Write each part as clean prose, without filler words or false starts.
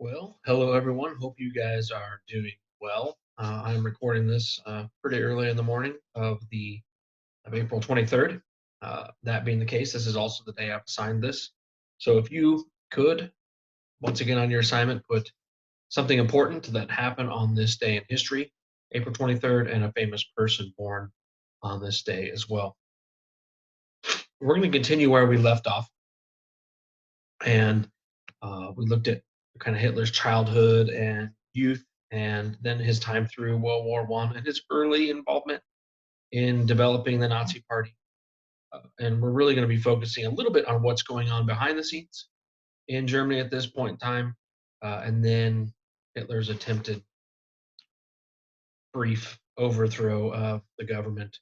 Well, hello everyone. Hope you guys are doing well. I'm recording this pretty early in the morning of April 23rd. That being the case, this is also the day I've assigned this. So if you could, once again on your assignment, put something important that happened on this day in history, April 23rd, and a famous person born on this day as well. We're going to continue where we left off, and we looked at kind of Hitler's childhood and youth, and then his time through World War One and his early involvement in developing the Nazi Party. And we're really going to be focusing a little bit on what's going on behind the scenes in Germany at this point in time, and then Hitler's attempted brief overthrow of the government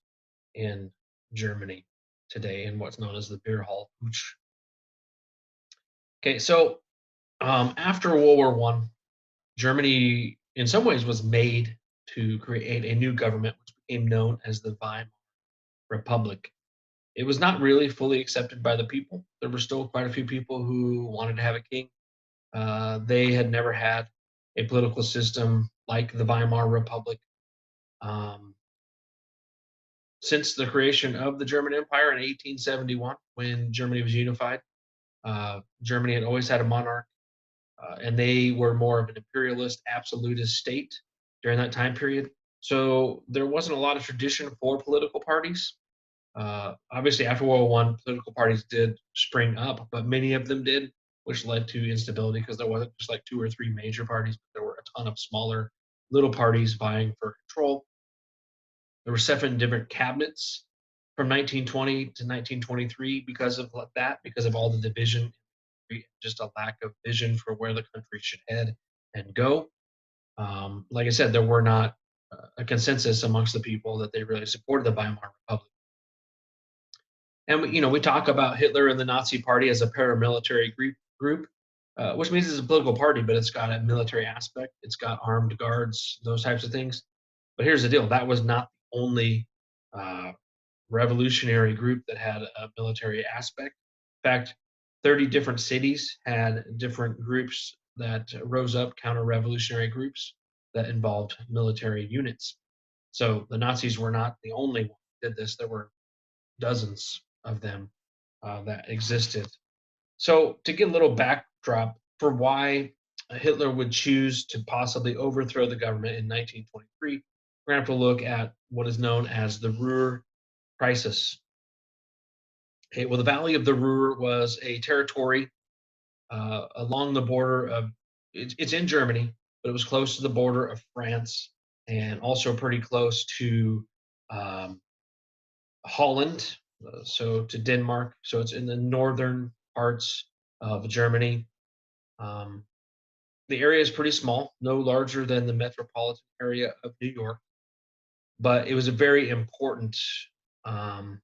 in Germany today in what's known as the Beer Hall Putsch. Okay, so after World War One, Germany, in some ways, was made to create a new government, which became known as the Weimar Republic. It was not really fully accepted by the people. There were still quite a few people who wanted to have a king. They had never had a political system like the Weimar Republic. Um, since the creation of the German Empire in 1871, when Germany was unified, Germany had always had a monarch, and they were more of an imperialist, absolutist state during that time period. So there wasn't a lot of tradition for political parties. Obviously, after World War One, political parties did spring up, but many of them did, which led to instability because there wasn't just like two or three major parties, but there were a ton of smaller little parties vying for control. There were seven different cabinets from 1920 to 1923 because of that, because of all the division, just a lack of vision for where the country should head and go. Like I said, there were not a consensus amongst the people that they really supported the Weimar Republic. And we talk about Hitler and the Nazi Party as a paramilitary group, which means it's a political party, but it's got a military aspect. It's got armed guards, those types of things. But here's the deal: that was not the only uh, revolutionary group that had a military aspect. In fact, 30 different cities had different groups that rose up, counter-revolutionary groups that involved military units. So the Nazis were not the only one who did this. There were dozens of them that existed. So, to get a little backdrop for why Hitler would choose to possibly overthrow the government in 1923, we're going to have to look at what is known as the Ruhr Crisis. Okay, well, the Valley of the Ruhr was a territory along the border of, it's in Germany, but it was close to the border of France and also pretty close to um, Holland, so to Denmark. So it's in the northern parts of Germany. Um, the area is pretty small, no larger than the metropolitan area of New York, but it was a very important um,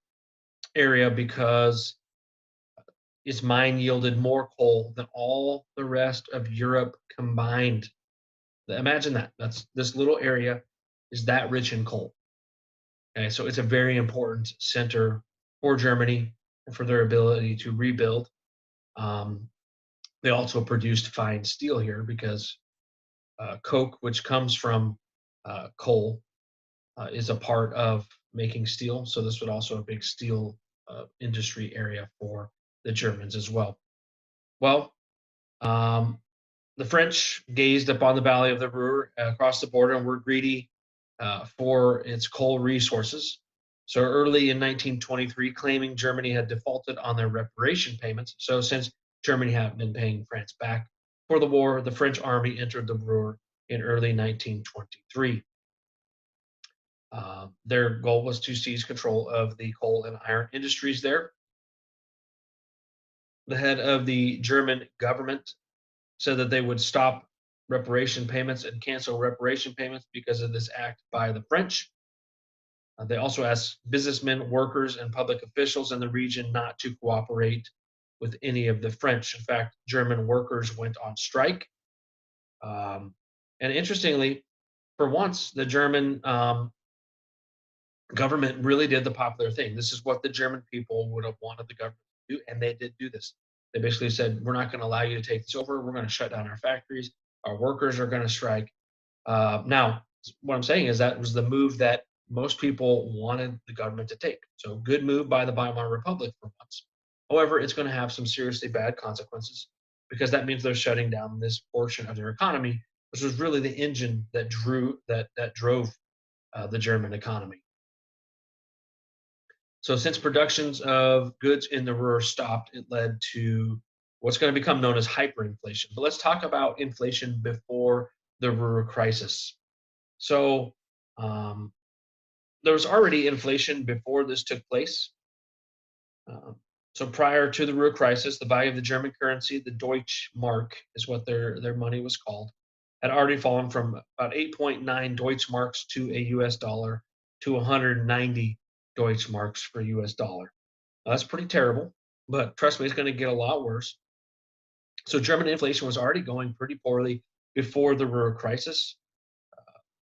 area because its mine yielded more coal than all the rest of Europe combined. Imagine that. That's this little area is that rich in coal. Okay, so it's a very important center for Germany and for their ability to rebuild. Um, they also produced fine steel here because coke, which comes from coal, is a part of making steel. So this would also a big steel industry area for the Germans as well. Well, um, the French gazed upon the valley of the Ruhr across the border and were greedy for its coal resources. So early in 1923, claiming Germany had defaulted on their reparation payments. So since Germany had been paying France back for the war, the French army entered the Ruhr in early 1923. Their goal was to seize control of the coal and iron industries there. The head of the German government said that they would stop reparation payments and cancel reparation payments because of this act by the French. They also asked businessmen, workers, and public officials in the region not to cooperate with any of the French. In fact, German workers went on strike. Um, and interestingly, for once, the German government really did the popular thing. This is what the German people would have wanted the government to do, and they did do this. They basically said, "We're not going to allow you to take this over. We're going to shut down our factories. Our workers are going to strike. Now, what I'm saying is that was the move that most people wanted the government to take. So, good move by the Weimar Republic for once. However, it's going to have some seriously bad consequences because that means they're shutting down this portion of their economy, which was really the engine that drove the German economy. So, since productions of goods in the Ruhr stopped, it led to what's going to become known as hyperinflation. But let's talk about inflation before the Ruhr crisis. So, um, there was already inflation before this took place. Um, so, prior to the Ruhr crisis, the value of the German currency, the Deutsche Mark, is what their money was called, had already fallen from about 8.9 Deutsche Marks to a US dollar to 190 Deutsche Marks for US dollar. Now, that's pretty terrible, but trust me, it's going to get a lot worse. So, German inflation was already going pretty poorly before the Ruhr crisis.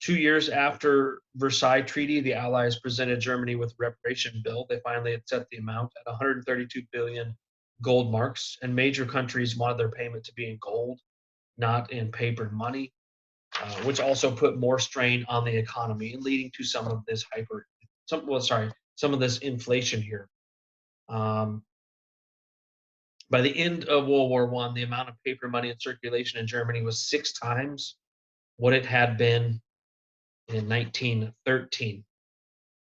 2 years after Versailles Treaty, the Allies presented Germany with a reparation bill. They finally had set the amount at 132 billion gold marks, and major countries wanted their payment to be in gold, not in paper money, which also put more strain on the economy and leading to some of this inflation here. Um, by the end of World War One, the amount of paper money in circulation in Germany was 6 times what it had been in 1913.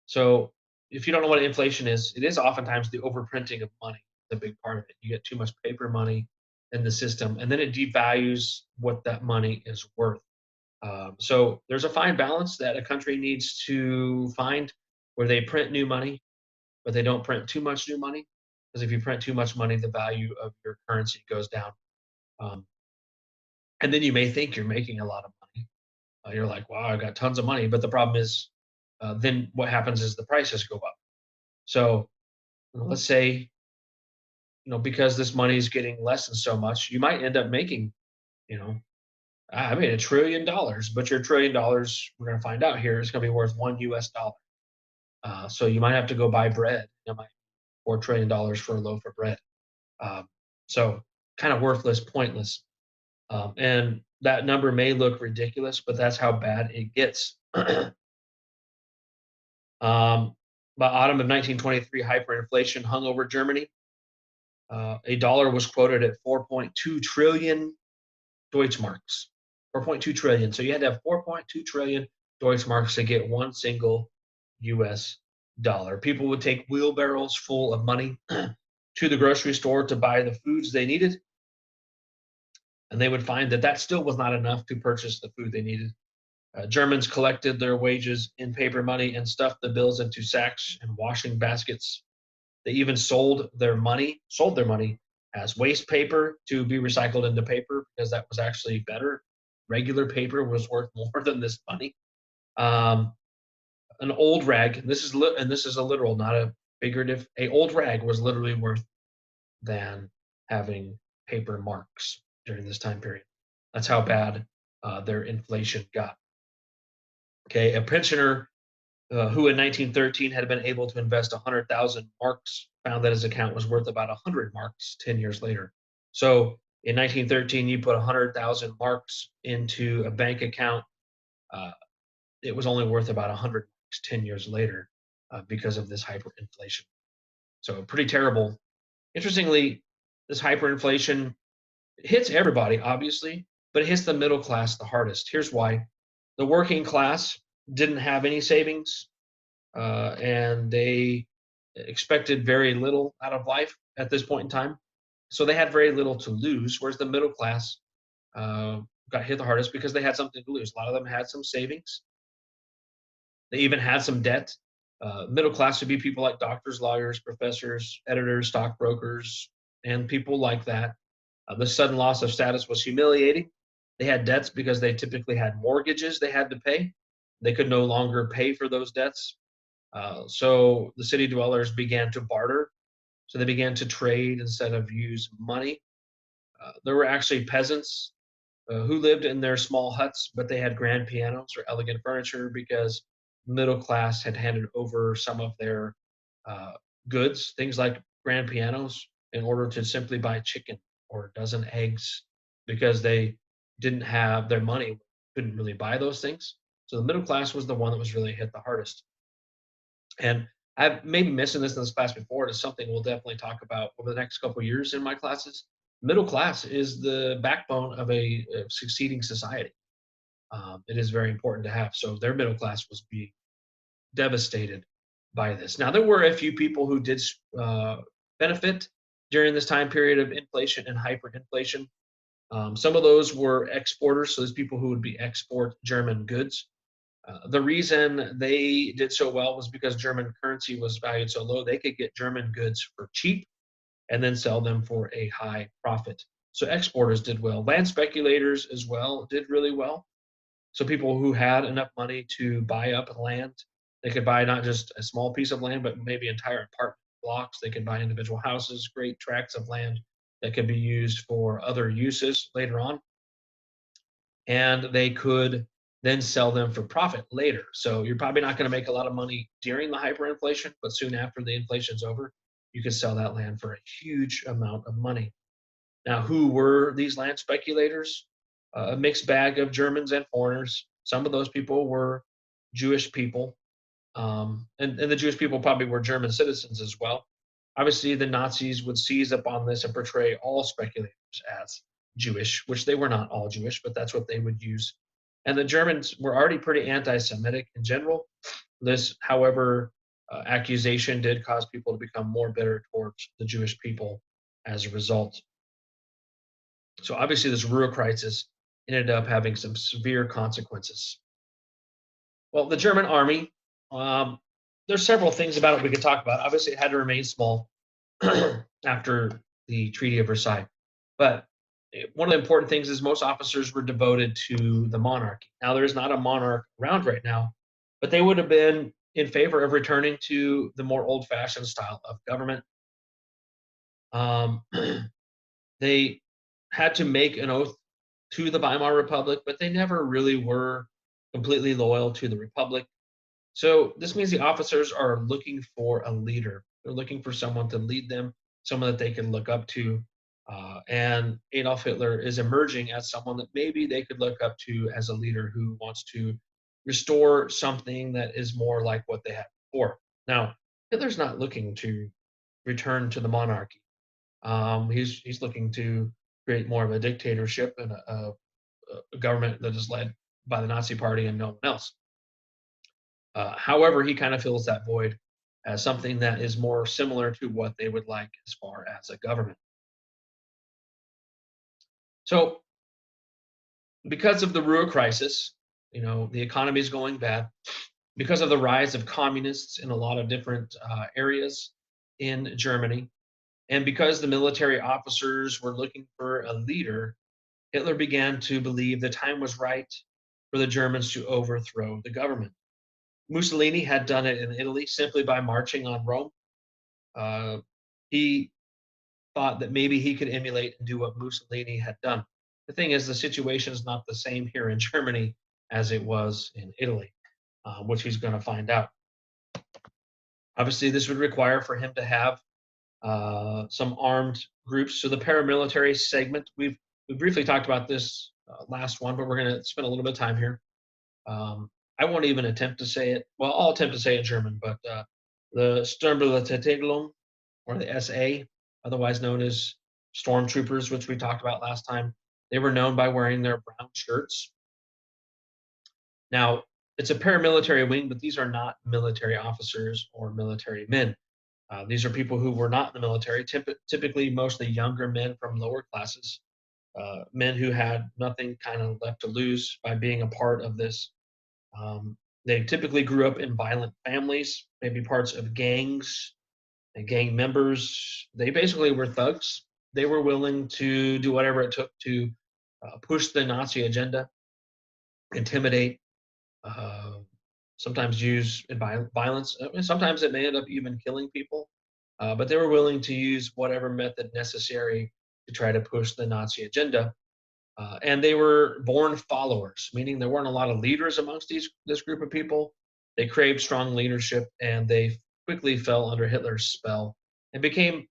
So if you don't know what inflation is, it is oftentimes the overprinting of money, the big part of it. You get too much paper money in the system, and then it devalues what that money is worth. So there's a fine balance that a country needs to find where they print new money, but they don't print too much new money. Because if you print too much money, the value of your currency goes down. Um, and then you may think you're making a lot of money. You're like, wow, I got tons of money. But the problem is, then what happens is the prices go up. So let's say, because this money is getting less than so much, you might end up making, you know, I made $1 trillion, but your $1 trillion, we're going to find out here, is going to be worth one US dollar. So you might have to go buy bread. You might $4 trillion for a loaf of bread. Um, so kind of worthless, pointless. And that number may look ridiculous, but that's how bad it gets. By autumn of 1923, hyperinflation hung over Germany. A dollar was quoted at 4.2 trillion Deutschmarks. 4.2 trillion. So you had to have 4.2 trillion Deutschmarks to get one single US dollar. People would take wheelbarrows full of money to the grocery store to buy the foods they needed. And they would find that that still was not enough to purchase the food they needed. Germans collected their wages in paper money and stuffed the bills into sacks and washing baskets. They even sold their money as waste paper to be recycled into paper because that was actually better. Regular paper was worth more than this money. Um, an old rag, and this is a literal, not a figurative. A old rag was literally worth than having paper marks during this time period. That's how bad their inflation got. Okay, a pensioner who in 1913 had been able to invest 100,000 marks, found that his account was worth about 100 marks 10 years later. So in 1913, you put 100,000 marks into a bank account. Uh, it was only worth about 100 marks 10 years later because of this hyperinflation. So pretty terrible. Interestingly, this hyperinflation hits everybody, obviously, but it hits the middle class the hardest. Here's why. The working class didn't have any savings and they expected very little out of life at this point in time. So they had very little to lose, whereas the middle class uh, got hit the hardest because they had something to lose. A lot of them had some savings. They even had some debt. Middle class would be people like doctors, lawyers, professors, editors, stockbrokers, and people like that. The sudden loss of status was humiliating. They had debts because they typically had mortgages they had to pay. They could no longer pay for those debts. So the city dwellers began to barter. So they began to trade instead of use money. There were actually peasants who lived in their small huts, but they had grand pianos or elegant furniture because middle class had handed over some of their uh, goods, things like grand pianos, in order to simply buy chicken or a dozen eggs because they didn't have their money, couldn't really buy those things. So the middle class was the one that was really hit the hardest. And I've maybe mentioned this in this class before. It's something we'll definitely talk about over the next couple of years in my classes. Middle class is the backbone of a succeeding society. It is very important to have. So their middle class was being devastated by this. Now, there were a few people who did benefit during this time period of inflation and hyperinflation. Some of those were exporters, so those people who would be export German goods. The reason they did so well was because German currency was valued so low, they could get German goods for cheap and then sell them for a high profit. So exporters did well. Land speculators as well did really well. So people who had enough money to buy up land, they could buy not just a small piece of land, but maybe entire apartment blocks. They could buy individual houses, great tracts of land that could be used for other uses later on. And they could then sell them for profit later. So you're probably not going to make a lot of money during the hyperinflation, but soon after the inflation's over, you can sell that land for a huge amount of money. Now, who were these land speculators? A mixed bag of Germans and foreigners. Some of those people were Jewish people, and the Jewish people probably were German citizens as well. Obviously, the Nazis would seize upon this and portray all speculators as Jewish, which they were not all Jewish, but that's what they would use. And the Germans were already pretty anti Semitic in general. This, however, accusation did cause people to become more bitter towards the Jewish people as a result. So obviously, this rural crisis ended up having some severe consequences. Well, the German army, um, there's several things about it we could talk about. Obviously, it had to remain small after the Treaty of Versailles. But one of the important things is most officers were devoted to the monarchy. Now, there is not a monarch around right now, but they would have been in favor of returning to the more old fashioned style of government. Um, they had to make an oath to the Weimar Republic, but they never really were completely loyal to the Republic. So this means the officers are looking for a leader. They're looking for someone to lead them, someone that they can look up to. And Adolf Hitler is emerging as someone that maybe they could look up to as a leader who wants to restore something that is more like what they had before. Now, Hitler's not looking to return to the monarchy. He's looking to create more of a dictatorship and a government that is led by the Nazi Party and no one else. However, he kind of fills that void as something that is more similar to what they would like as far as a government. So, because of the Ruhr crisis, the economy is going bad. Because of the rise of communists in a lot of different areas in Germany, and because the military officers were looking for a leader, Hitler began to believe the time was right for the Germans to overthrow the government. Mussolini had done it in Italy simply by marching on Rome. Uh, he thought that maybe he could emulate and do what Mussolini had done. The thing is, the situation is not the same here in Germany as it was in Italy, which he's going to find out. Obviously, this would require for him to have some armed groups. So the paramilitary segment, we briefly talked about this last one, but we're going to spend a little bit of time here. I won't even attempt to say it. Well, I'll attempt to say it in German, but the Sturmbewegung, or the SA, otherwise known as stormtroopers, which we talked about last time, they were known by wearing their brown shirts. Now, it's a paramilitary wing, but these are not military officers or military men. These are people who were not in the military, typically mostly younger men from lower classes, men who had nothing kind of left to lose by being a part of this. They typically grew up in violent families, maybe parts of gangs and gang members. They basically were thugs. They were willing to do whatever it took to push the Nazi agenda, intimidate, uh, sometimes use violence. Sometimes it may end up even killing people, but they were willing to use whatever method necessary to try to push the Nazi agenda. And they were born followers, meaning there weren't a lot of leaders amongst this group of people. They craved strong leadership, and they quickly fell under Hitler's spell and became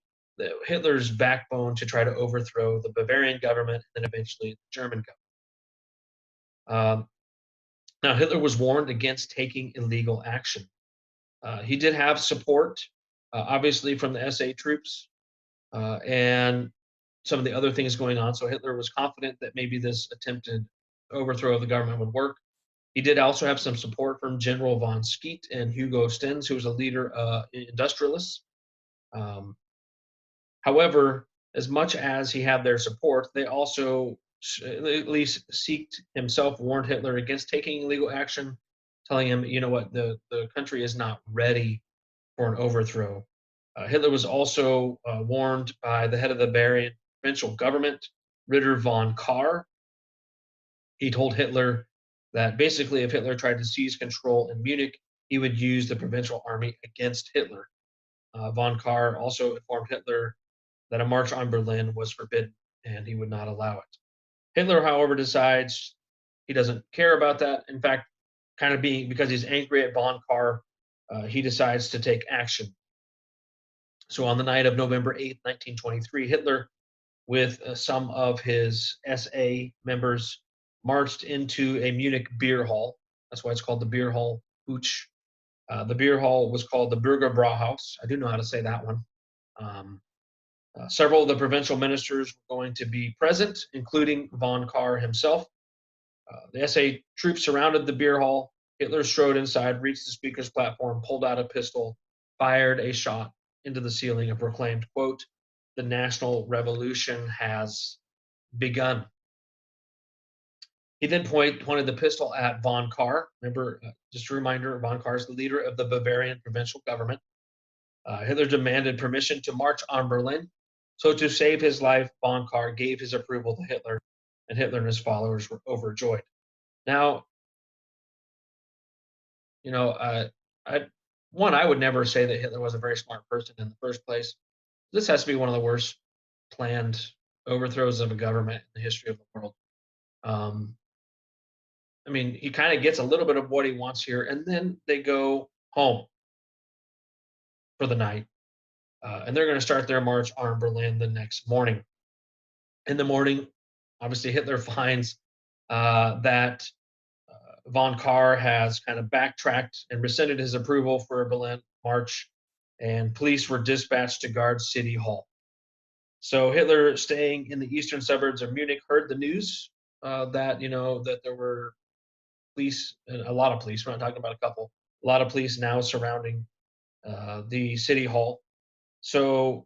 Hitler's backbone to try to overthrow the Bavarian government and then eventually the German government. Um, Now, Hitler was warned against taking illegal action. He did have support, obviously, from the SA troops and some of the other things going on. So Hitler was confident that maybe this attempted overthrow of the government would work. He did also have some support from General von Skeet and Hugo Stens, who was a leader industrialist. Um, However, as much as he had their support, they also, at least Sieht himself, warned Hitler against taking illegal action, telling him, you know what, the country is not ready for an overthrow. Hitler was also warned by the head of the Bavarian provincial government, Ritter von Kahr. He told Hitler that basically, if Hitler tried to seize control in Munich, he would use the provincial army against Hitler. Von Kahr also informed Hitler that a march on Berlin was forbidden and he would not allow it. Hitler, however, decides he doesn't care about that. In fact, kind of being because he's angry at von Kahr, he decides to take action. So on the night of November 8th, 1923, Hitler, with some of his SA members, marched into a Munich beer hall. That's why it's called the beer hall Putsch. The beer hall was called the Bürger Brauhaus. I do know how to say that one. Um, Several of the provincial ministers were going to be present, including von Kahr himself. The SA troops surrounded the beer hall. Hitler strode inside, reached the speaker's platform, pulled out a pistol, fired a shot into the ceiling, and proclaimed, quote, "The national revolution has begun." He then pointed the pistol at von Kahr. Remember, just a reminder, von Kahr is the leader of the Bavarian provincial government. Hitler demanded permission to march on Berlin. So, to save his life, von Kahr gave his approval to Hitler, and Hitler and his followers were overjoyed. Now, you know, I I would never say that Hitler was a very smart person in the first place. This has to be one of the worst planned overthrows of a government in the history of the world. Um, I mean, he kind of gets a little bit of what he wants here, and then they go home for the night, and they're going to start their march on Berlin the next morning. In the morning, obviously, Hitler finds that von Kahr has kind of backtracked and rescinded his approval for a Berlin march, and police were dispatched to guard City Hall. So Hitler, staying in the eastern suburbs of Munich, heard the news that that there were police, a lot of police. We're not talking about a couple. A lot of police now surrounding the city hall. So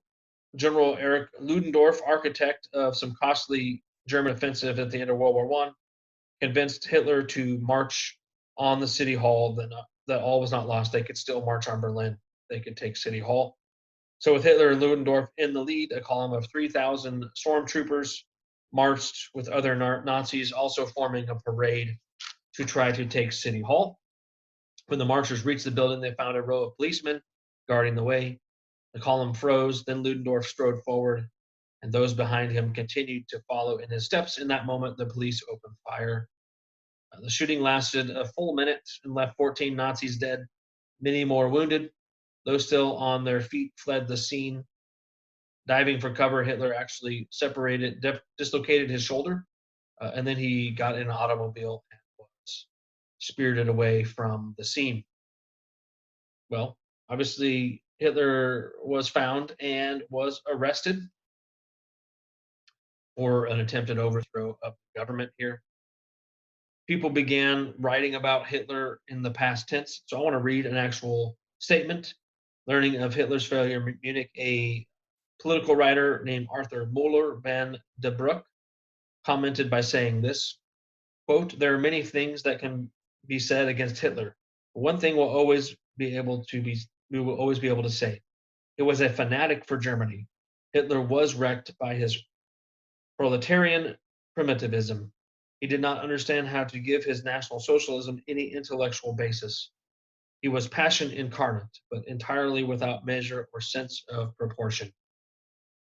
General Erich Ludendorff, architect of some costly German offensive at the end of World War One, convinced Hitler to march on the city hall. That all was not lost. They could still march on Berlin. They could take City Hall. So with Hitler and Ludendorff in the lead, a column of 3,000 stormtroopers marched with other Nazis, also forming a parade to try to take City Hall. When the marchers reached the building, they found a row of policemen guarding the way. The column froze. Then Ludendorff strode forward, and those behind him continued to follow in his steps. In that moment, the police opened fire. The shooting lasted a full minute and left 14 Nazis dead, many more wounded. Those still on their feet fled the scene. Diving for cover, Hitler actually dislocated his shoulder, and then he got in an automobile and was spirited away from the scene. Well, obviously, Hitler was found and was arrested for an attempted overthrow of the government here. People began writing about Hitler in the past tense. So I want to read an actual statement. Learning of Hitler's failure in Munich, a political writer named Arthur Moeller van de Broek commented by saying this, quote, "There are many things that can be said against Hitler. One thing we will always be able to say. It was a fanatic for Germany. Hitler was wrecked by his proletarian primitivism. He did not understand how to give his National Socialism any intellectual basis. He was passion incarnate, but entirely without measure or sense of proportion."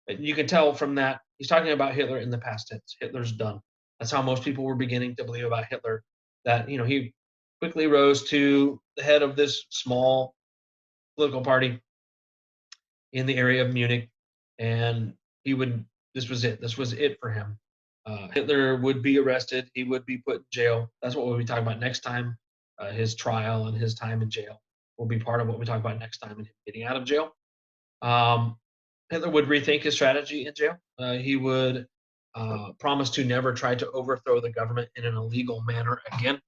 And you can tell from that he's talking about Hitler in the past tense. Hitler's done. That's how most people were beginning to believe about Hitler. That he quickly rose to the head of this small political party in the area of Munich, and he would. This was it. This was it for him. Hitler would be arrested. He would be put in jail. That's what we'll be talking about next time. His trial and his time in jail will be part of what we talk about next time and him getting out of jail. Um, Hitler would rethink his strategy in jail. He would promise to never try to overthrow the government in an illegal manner again.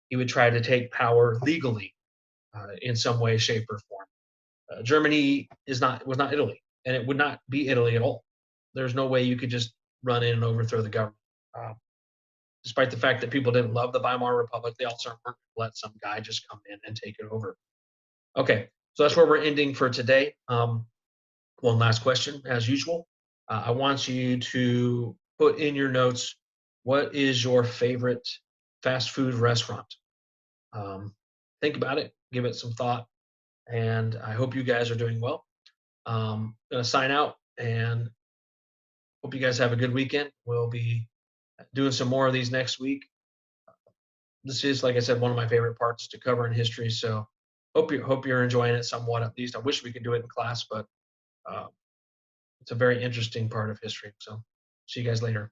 He would try to take power legally in some way, shape, or form. Germany is not was not Italy, and it would not be Italy at all. There's no way you could just run in and overthrow the government. Uh, Despite the fact that people didn't love the Weimar Republic, they also weren't going to let some guy just come in and take it over. Okay, so that's where we're ending for today. One last question, as usual. I want you to put in your notes, what is your favorite fast food restaurant? Um, think about it, give it some thought, and I hope you guys are doing well. Gonna sign out and hope you guys have a good weekend. We'll be doing some more of these next week. This is, like I said, one of my favorite parts to cover in history. So hope you're enjoying it somewhat at least. I wish we could do it in class, but uh, it's a very interesting part of history. So see you guys later.